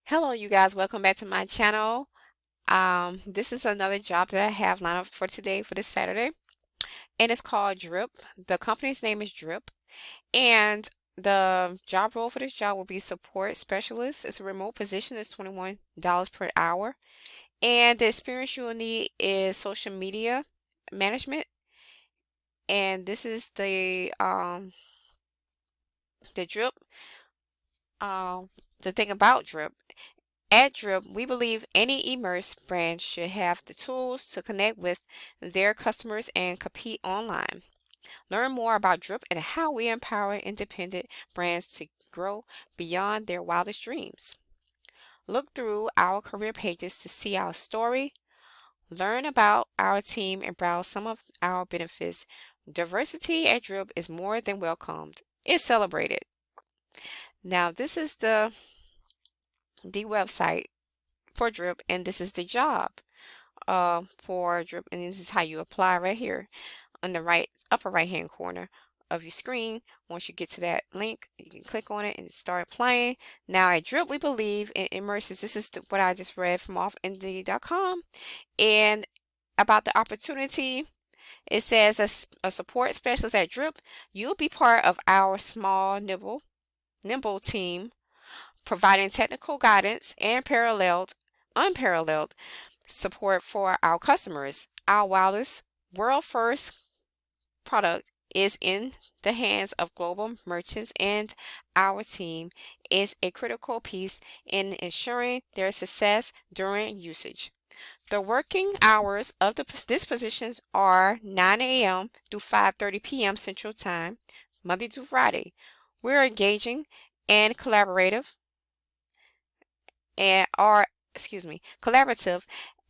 Hello, you guys. Welcome back to my channel. This is another job that I have lined up for today, for this Saturday, and it's called Drip. The company's name is Drip, and the job role for this job will be support specialist. It's a remote position. It's $21 per hour, and the experience you will need is social media management. And this is the Drip. The thing about Drip. At Drip, we believe any e-commerce brand should have the tools to connect with their customers and compete online. Learn more about Drip and how we empower independent brands to grow beyond their wildest dreams. Look through our career pages to see our story, learn about our team, and browse some of our benefits. Diversity at Drip is more than welcomed. It's celebrated. Now, this is the website for Drip, and this is the job for Drip, and this is how you apply right here on the upper right hand corner of your screen. Once you get to that link, you can click on it and start applying. Now at Drip, we believe in immerses. This is what I just read from off Indeed.com, and about the opportunity. It says a support specialist at Drip, you'll be part of our small nimble team, providing technical guidance and unparalleled support for our customers. Our wildest, world first product is in the hands of global merchants, and our team is a critical piece in ensuring their success during usage. The working hours of this positions are 9 a.m. through 5:30 p.m. Central Time, Monday through Friday. We're engaging and collaborative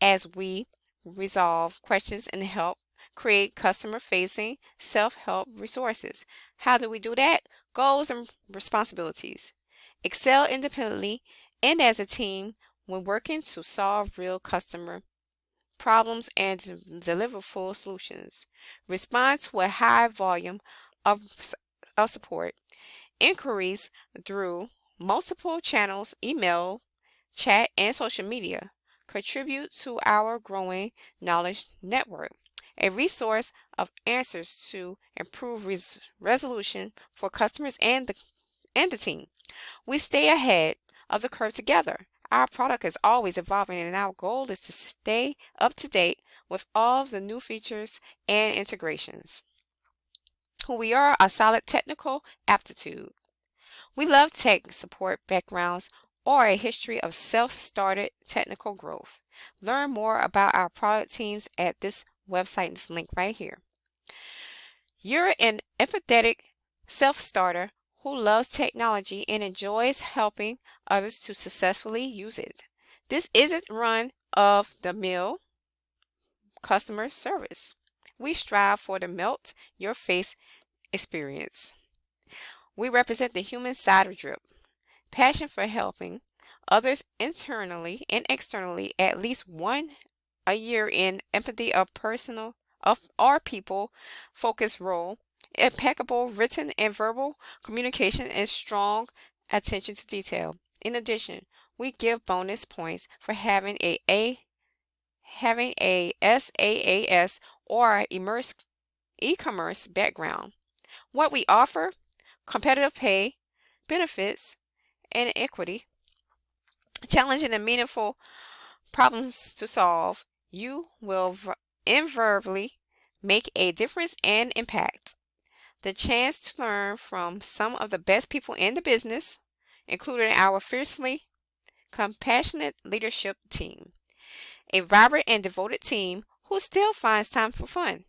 as we resolve questions and help create customer-facing self-help resources. How do we do that? Goals and responsibilities. Excel independently and as a team when working to solve real customer problems and deliver full solutions. Respond to a high volume of, of support. Inquiries through multiple channels, email, chat, and social media. Contribute to our growing knowledge network, a resource of answers to improve resolution for customers and the team. We stay ahead of the curve together. Our product is always evolving, and our goal is to stay up to date with all of the new features and integrations. Who we are, a solid technical aptitude. We love tech support backgrounds or a history of self-started technical growth. Learn more about our product teams at this website, this link right here. You're an empathetic self-starter who loves technology and enjoys helping others to successfully use it. This isn't run of the mill customer service. We strive for the melt your face experience. We represent the human side of Drip. Passion for helping others internally and externally, at least one a year in empathy of personal of our people focused role, impeccable written and verbal communication, and strong attention to detail. In addition, we give bonus points for having a SaaS or e-commerce background. What we offer: competitive pay, benefits, and equity, challenging and meaningful problems to solve. You will invariably make a difference and impact. The chance to learn from some of the best people in the business, including our fiercely compassionate leadership team. A vibrant and devoted team who still finds time for fun.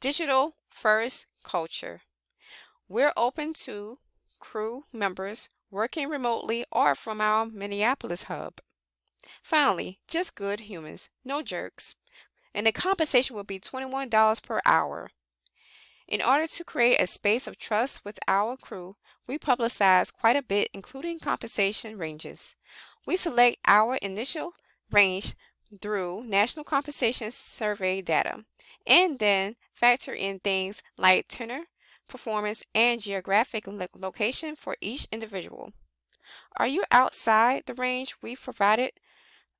Digital first culture. We're open to crew members working remotely or from our Minneapolis hub. Finally, just good humans, no jerks. And the compensation will be $21 per hour. In order to create a space of trust with our crew, we publicize quite a bit, including compensation ranges. We select our initial range through National Compensation Survey data, and then factor in things like tenure, performance, and geographic location for each individual. Are you outside the range we provided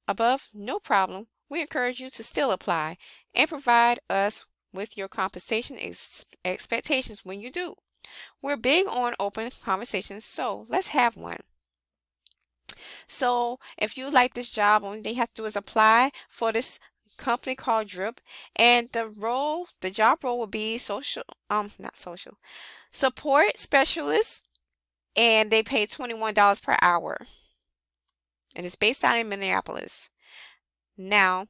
above? No problem. We encourage you to still apply and provide us with your compensation expectations when you do. We're big on open conversations, so let's have one. So if you like this job, all you have to do is apply for this company called Drip, and the job role will be not social, support specialist, and they pay $21 per hour, and it's based out in Minneapolis. Now,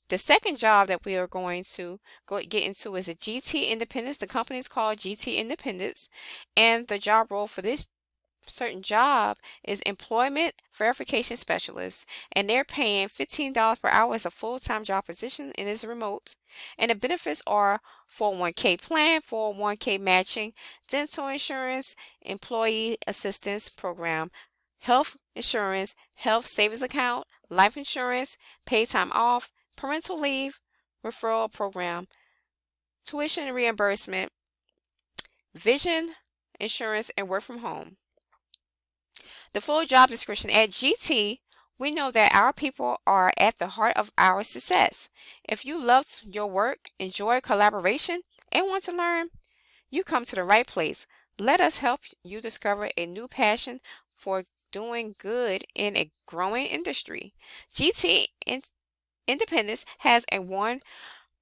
the second job that we are going to get into is a GT Independence. The company is called GT Independence, and the job role for this certain job is employment verification specialist, and they're paying $15 per hour. As a full-time job position and is remote, and the benefits are 401k plan, 401k matching, dental insurance, employee assistance program, health insurance, health savings account, life insurance, paid time off, parental leave, referral program, tuition reimbursement, vision insurance, and work from home. The full job description. At GT, we know that our people are at the heart of our success. If you love your work, enjoy collaboration, and want to learn, you come to the right place. Let us help you discover a new passion for doing good in a growing industry. Independence have won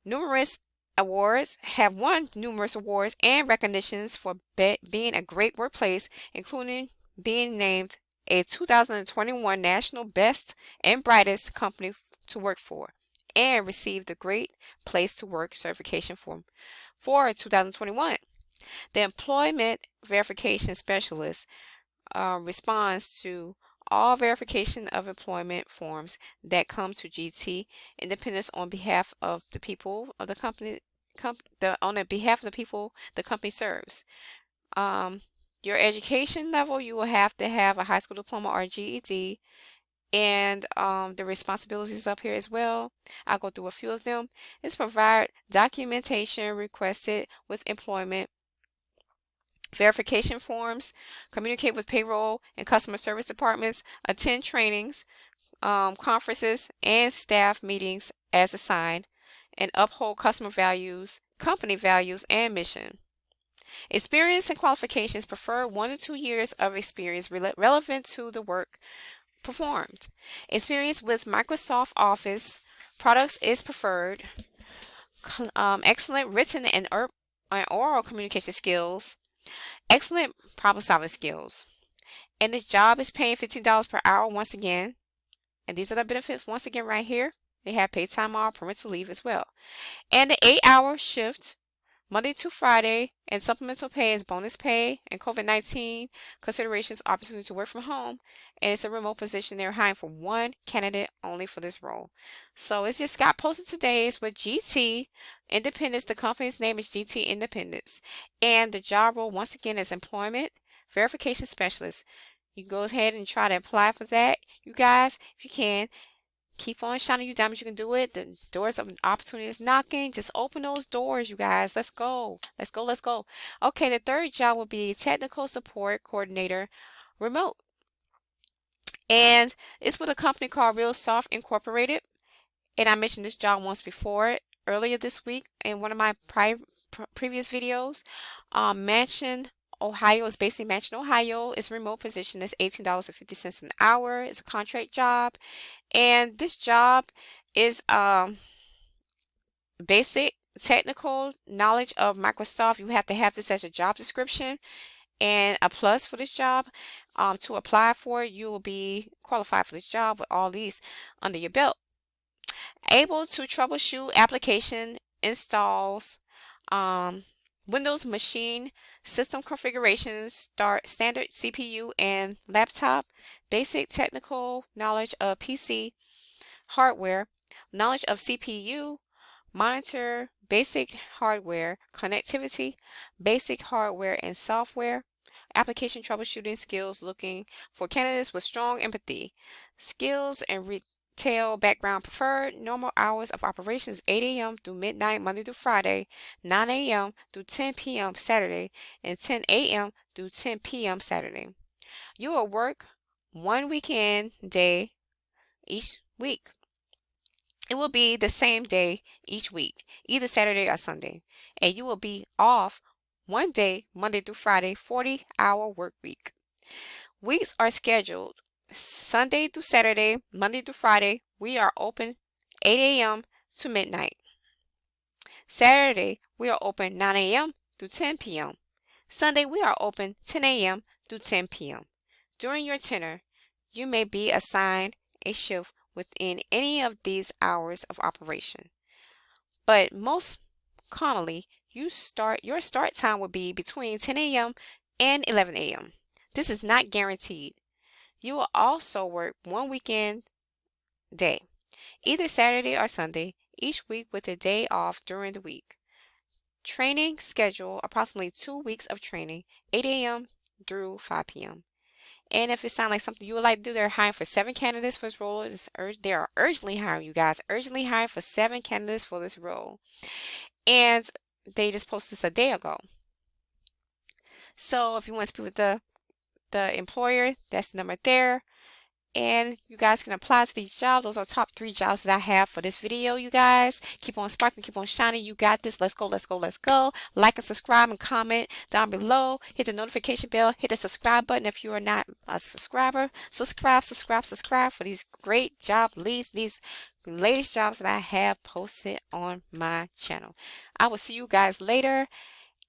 numerous awards and recognitions for being a great workplace, including being named a 2021 National Best and Brightest Company to Work For, and received the Great Place to Work certification for 2021. The Employment Verification Specialist responds to all verification of employment forms that come to GT Independence on behalf of the people of the company, on behalf of the people the company serves. Your education level, you will have to have a high school diploma or GED, and the responsibilities up here as well. I'll go through a few of them. Is provide documentation requested with employment verification forms, communicate with payroll and customer service departments, attend trainings, conferences, and staff meetings as assigned, and uphold customer values, company values, and mission. Experience and qualifications prefer 1 to 2 years of experience relevant to the work performed. Experience with Microsoft Office products is preferred. Excellent written and oral communication skills. Excellent problem-solving skills. And this job is paying $15 per hour once again. And these are the benefits once again right here. They have paid time off, parental leave as well. And the 8-hour shift, Monday to Friday, and supplemental pay is bonus pay and COVID-19 considerations, opportunity to work from home. And it's a remote position. They're hiring for one candidate only for this role. So it's just got posted today. It's with GT Independence. The company's name is GT Independence. And the job role, once again, is employment verification specialist. You go ahead and try to apply for that. You guys, if you can, keep on shining you diamonds. You can do it. The doors of opportunity is knocking. Just open those doors, you guys. Let's go. Let's go. Let's go. Okay, the third job will be technical support coordinator remote. And it's with a company called RealSoft Incorporated. And I mentioned this job once before, earlier this week in one of my previous videos. Mansion, Ohio is based in Mansion, Ohio. It's a remote position. It's $18.50 an hour. It's a contract job. And this job is basic technical knowledge of Microsoft. You have to have this as a job description. And a plus for this job, to apply for it, you will be qualified for this job with all these under your belt. Able to troubleshoot application installs, Windows machine system configurations, standard CPU and laptop, basic technical knowledge of PC hardware, knowledge of CPU, monitor, basic hardware connectivity, basic hardware and software, application troubleshooting skills, looking for candidates with strong empathy skills and retail background preferred. Normal hours of operations 8 a.m. through midnight Monday through Friday, 9 a.m. through 10 p.m. Saturday, and 10 a.m. through 10 p.m. Saturday. You will work one weekend day each week. It will be the same day each week, either Saturday or Sunday, and you will be off one day, Monday through Friday, 40-hour work week. Weeks are scheduled Sunday through Saturday, Monday through Friday. We are open 8 a.m. to midnight. Saturday, we are open 9 a.m. through 10 p.m. Sunday, we are open 10 a.m. through 10 p.m. During your tenure, you may be assigned a shift within any of these hours of operation. But most commonly, your start time will be between 10 a.m. and 11 a.m. This is not guaranteed. You will also work one weekend day, either Saturday or Sunday, each week with a day off during the week. Training schedule approximately 2 weeks of training, 8 a.m. through 5 p.m. And if it sounds like something you would like to do, they're hiring for 7 candidates for this role. They are urgently hiring, you guys, urgently hiring for 7 candidates for this role. And they just posted this a day ago. So if you want to speak with the employer, that's the number there. And you guys can apply to these jobs. Those are top 3 jobs that I have for this video, you guys. Keep on sparking, keep on shining. You got this. Let's go, let's go, let's go. Like and subscribe and comment down below. Hit the notification bell. Hit the subscribe button if you are not a subscriber. Subscribe for these great job leads, these latest jobs that I have posted on my channel. I will see you guys later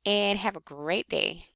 and have a great day.